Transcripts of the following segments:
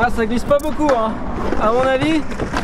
Ah, ça glisse pas beaucoup, hein. À mon avis,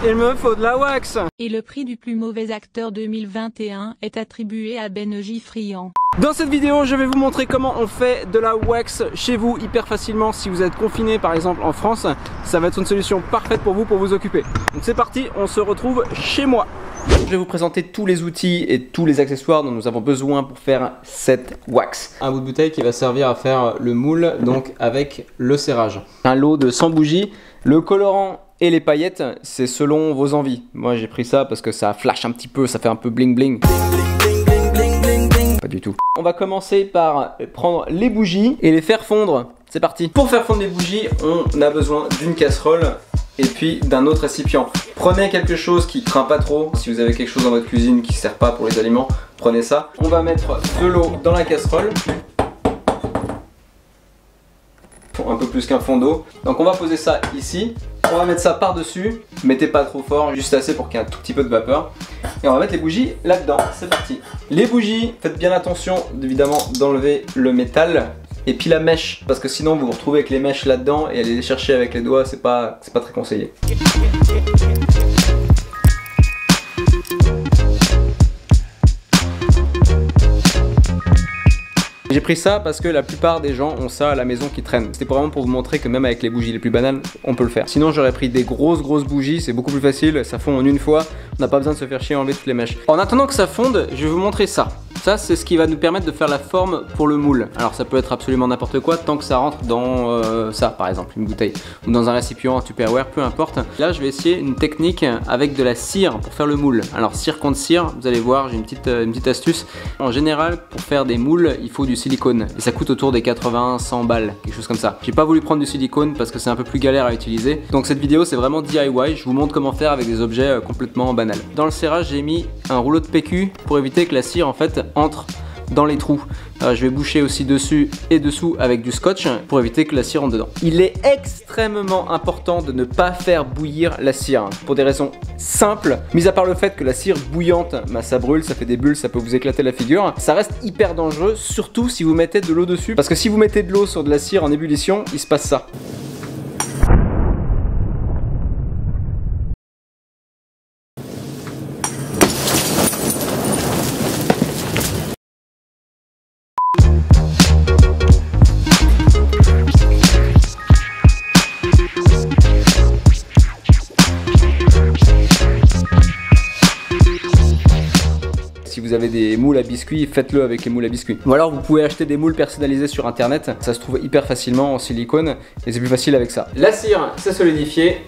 il me faut de la wax. Et le prix du plus mauvais acteur 2021 est attribué à Ben Gifrian. Dans cette vidéo, je vais vous montrer comment on fait de la wax chez vous hyper facilement. Si vous êtes confiné par exemple en France, ça va être une solution parfaite pour vous occuper. Donc c'est parti, on se retrouve chez moi. Je vais vous présenter tous les outils et tous les accessoires dont nous avons besoin pour faire cette wax. Un bout de bouteille qui va servir à faire le moule, donc avec le serrage. Un lot de 100 bougies, le colorant et les paillettes, c'est selon vos envies. Moi j'ai pris ça parce que ça flash un petit peu, ça fait un peu bling bling. Pas du tout. On va commencer par prendre les bougies et les faire fondre. C'est parti. Pour faire fondre les bougies, on a besoin d'une casserole et puis d'un autre récipient. Prenez quelque chose qui craint pas trop. Si vous avez quelque chose dans votre cuisine qui ne sert pas pour les aliments, prenez ça. On va mettre de l'eau dans la casserole. Un peu plus qu'un fond d'eau. Donc on va poser ça ici. On va mettre ça par-dessus. Mettez pas trop fort, juste assez pour qu'il y ait un tout petit peu de vapeur. Et on va mettre les bougies là-dedans. C'est parti. Les bougies, faites bien attention évidemment d'enlever le métal. Et puis la mèche, parce que sinon vous vous retrouvez avec les mèches là-dedans et aller les chercher avec les doigts, c'est pas très conseillé. J'ai pris ça parce que la plupart des gens ont ça à la maison qui traîne. C'était vraiment pour vous montrer que même avec les bougies les plus banales, on peut le faire. Sinon j'aurais pris des grosses bougies, c'est beaucoup plus facile, ça fond en une fois, on n'a pas besoin de se faire chier à enlever toutes les mèches. En attendant que ça fonde, je vais vous montrer ça. Ça c'est ce qui va nous permettre de faire la forme pour le moule. Alors ça peut être absolument n'importe quoi tant que ça rentre dans ça par exemple, une bouteille. Ou dans un récipient, un Tupperware, peu importe. Là je vais essayer une technique avec de la cire pour faire le moule. Alors cire contre cire, vous allez voir, j'ai une petite astuce. En général pour faire des moules, il faut du silicone. Et ça coûte autour des 80-100 balles, quelque chose comme ça. J'ai pas voulu prendre du silicone parce que c'est un peu plus galère à utiliser. Donc cette vidéo c'est vraiment DIY, je vous montre comment faire avec des objets complètement banals. Dans le serrage j'ai mis un rouleau de PQ pour éviter que la cire en fait entre dans les trous. Je vais boucher aussi dessus et dessous avec du scotch pour éviter que la cire rentre dedans. Il est extrêmement important de ne pas faire bouillir la cire pour des raisons simples. Mis à part le fait que la cire bouillante, bah, ça brûle, ça fait des bulles, ça peut vous éclater la figure. Ça reste hyper dangereux, surtout si vous mettez de l'eau dessus. Parce que si vous mettez de l'eau sur de la cire en ébullition, il se passe ça. Si vous avez des moules à biscuits, faites-le avec les moules à biscuits. Ou alors vous pouvez acheter des moules personnalisés sur internet, ça se trouve hyper facilement en silicone et c'est plus facile avec ça. La cire, c'est solidifié.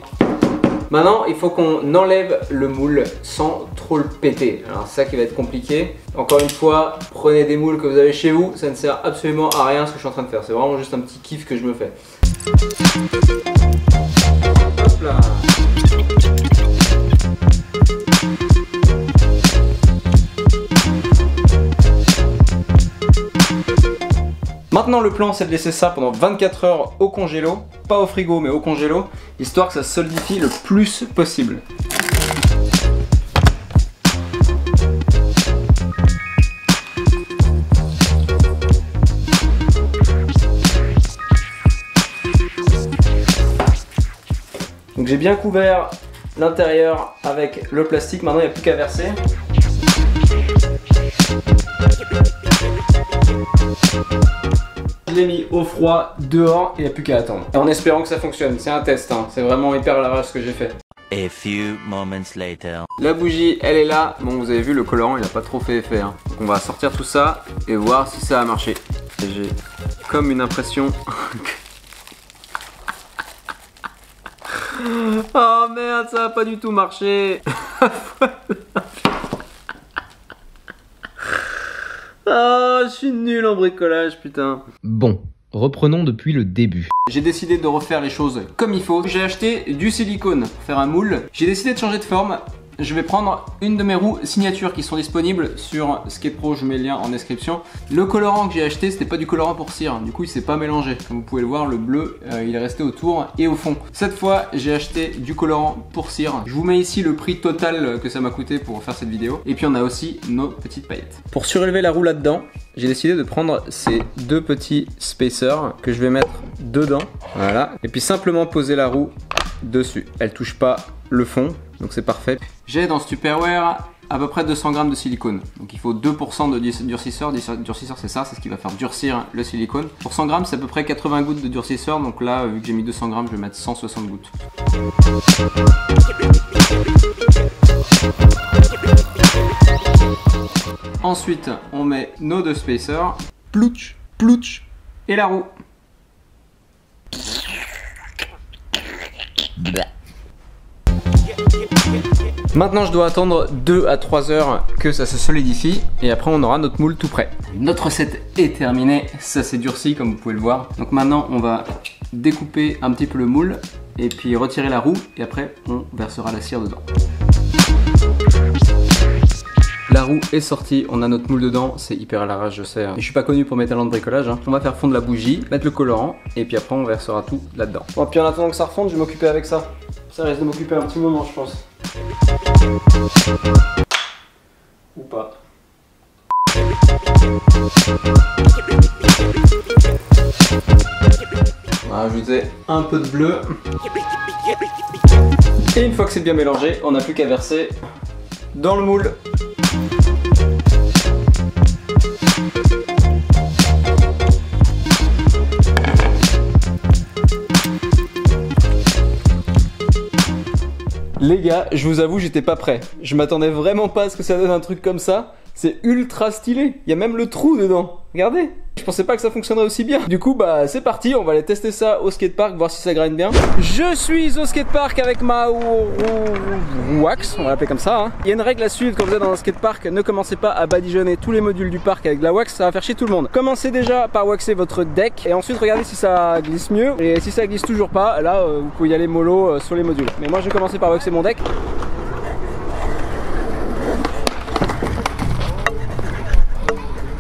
Maintenant, il faut qu'on enlève le moule sans trop le péter. Alors c'est ça qui va être compliqué. Encore une fois, prenez des moules que vous avez chez vous, ça ne sert absolument à rien ce que je suis en train de faire. C'est vraiment juste un petit kiff que je me fais. Hop là. Maintenant le plan c'est de laisser ça pendant 24 heures au congélo, pas au frigo mais au congélo, histoire que ça se solidifie le plus possible. Donc j'ai bien couvert l'intérieur avec le plastique, maintenant il n'y a plus qu'à verser. Je l'ai mis au froid dehors et il n'y a plus qu'à attendre. Et en espérant que ça fonctionne, c'est un test, hein. C'est vraiment hyper à l'arrache ce que j'ai fait. A few moments later. La bougie elle est là, bon vous avez vu le colorant il n'a pas trop fait effet, hein. Donc on va sortir tout ça et voir si ça a marché. J'ai comme une impression oh merde, ça a pas du tout marché. Oh, je suis nul en bricolage, putain. Bon, reprenons depuis le début. J'ai décidé de refaire les choses comme il faut. J'ai acheté du silicone pour faire un moule. J'ai décidé de changer de forme. je vais prendre une de mes roues signature qui sont disponibles sur Skate Pro, je mets le lien en description. Le colorant que j'ai acheté, c'était pas du colorant pour cire, du coup il s'est pas mélangé. Comme vous pouvez le voir, le bleu il est resté autour et au fond. Cette fois j'ai acheté du colorant pour cire. Je vous mets ici le prix total que ça m'a coûté pour faire cette vidéo. Et puis on a aussi nos petites paillettes. Pour surélever la roue là-dedans, j'ai décidé de prendre ces deux petits spacers que je vais mettre dedans. Voilà. Et puis simplement poser la roue dessus. Elle touche pas le fond, donc c'est parfait. J'ai dans ce Tupperware à peu près 200 g de silicone. Donc il faut 2% de durcisseur. Durcisseur c'est ça, c'est ce qui va faire durcir le silicone. Pour 100 g c'est à peu près 80 gouttes de durcisseur. Donc là, vu que j'ai mis 200 g, je vais mettre 160 gouttes. Ensuite, on met nos deux spacers. Plouch, plouch. Et la roue. Maintenant je dois attendre 2 à 3 heures que ça se solidifie et après on aura notre moule tout prêt. Notre recette est terminée, ça s'est durci comme vous pouvez le voir. Donc maintenant on va découper un petit peu le moule et puis retirer la roue et après on versera la cire dedans. La roue est sortie, on a notre moule dedans, c'est hyper à l'arrache je sais. Et je suis pas connu pour mes talents de bricolage. On va faire fondre la bougie, mettre le colorant et puis après on versera tout là-dedans. Bon, puis en attendant que ça refonde, je vais m'occuper avec ça. Ça risque de m'occuper un petit moment je pense. Ou pas. On va rajouter un peu de bleu. Et une fois que c'est bien mélangé, on n'a plus qu'à verser dans le moule. Les gars, je vous avoue, j'étais pas prêt. Je m'attendais vraiment pas à ce que ça donne un truc comme ça. C'est ultra stylé. Il y a même le trou dedans. Regardez. Je pensais pas que ça fonctionnerait aussi bien. Du coup, bah c'est parti. On va aller tester ça au skatepark, voir si ça grind bien. Je suis au skatepark avec ma wax, on va l'appeler comme ça. Hein. Il y a une règle à suivre quand vous êtes dans un skatepark. Ne commencez pas à badigeonner tous les modules du parc avec de la wax. Ça va faire chier tout le monde. Commencez déjà par waxer votre deck et ensuite regardez si ça glisse mieux. Et si ça glisse toujours pas, là vous pouvez y aller mollo sur les modules. Mais moi je vais commencer par waxer mon deck.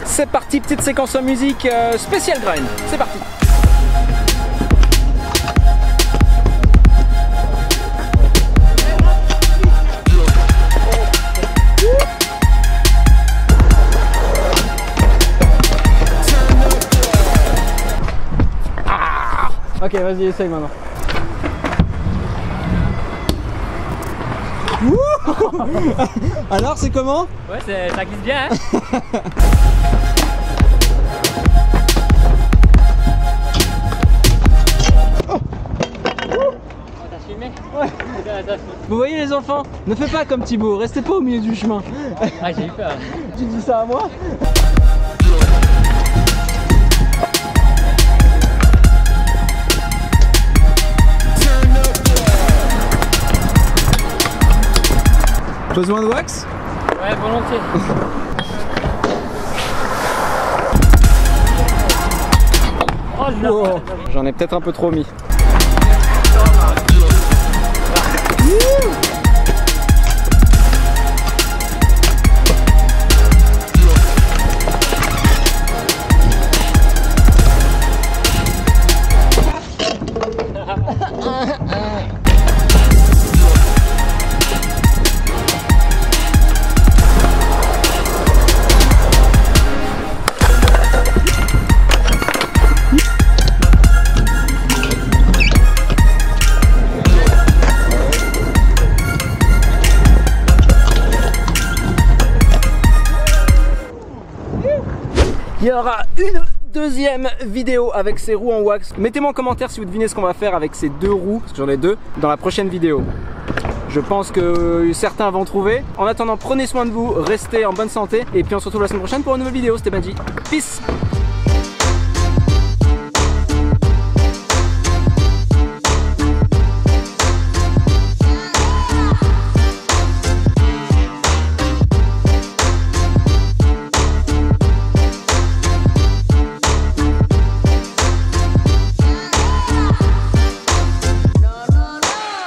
C'est parti, petite séquence en musique spécial grind. C'est parti. Ah, ok, vas-y, essaye maintenant. Alors, c'est comment? Ouais, ça glisse bien, hein. Ouais. Vous voyez les enfants, ne faites pas comme Thibaut, restez pas au milieu du chemin. Ah, j'ai eu peur. Tu dis ça à moi? Besoin de wax? Ouais, volontiers. Oh, oh, j'en ai peut-être un peu trop mis. Il y aura une deuxième vidéo avec ces roues en wax. Mettez-moi en commentaire si vous devinez ce qu'on va faire avec ces deux roues, parce que j'en ai deux, dans la prochaine vidéo. Je pense que certains vont trouver. En attendant, prenez soin de vous, restez en bonne santé, et puis on se retrouve la semaine prochaine pour une nouvelle vidéo. C'était Benji. Peace!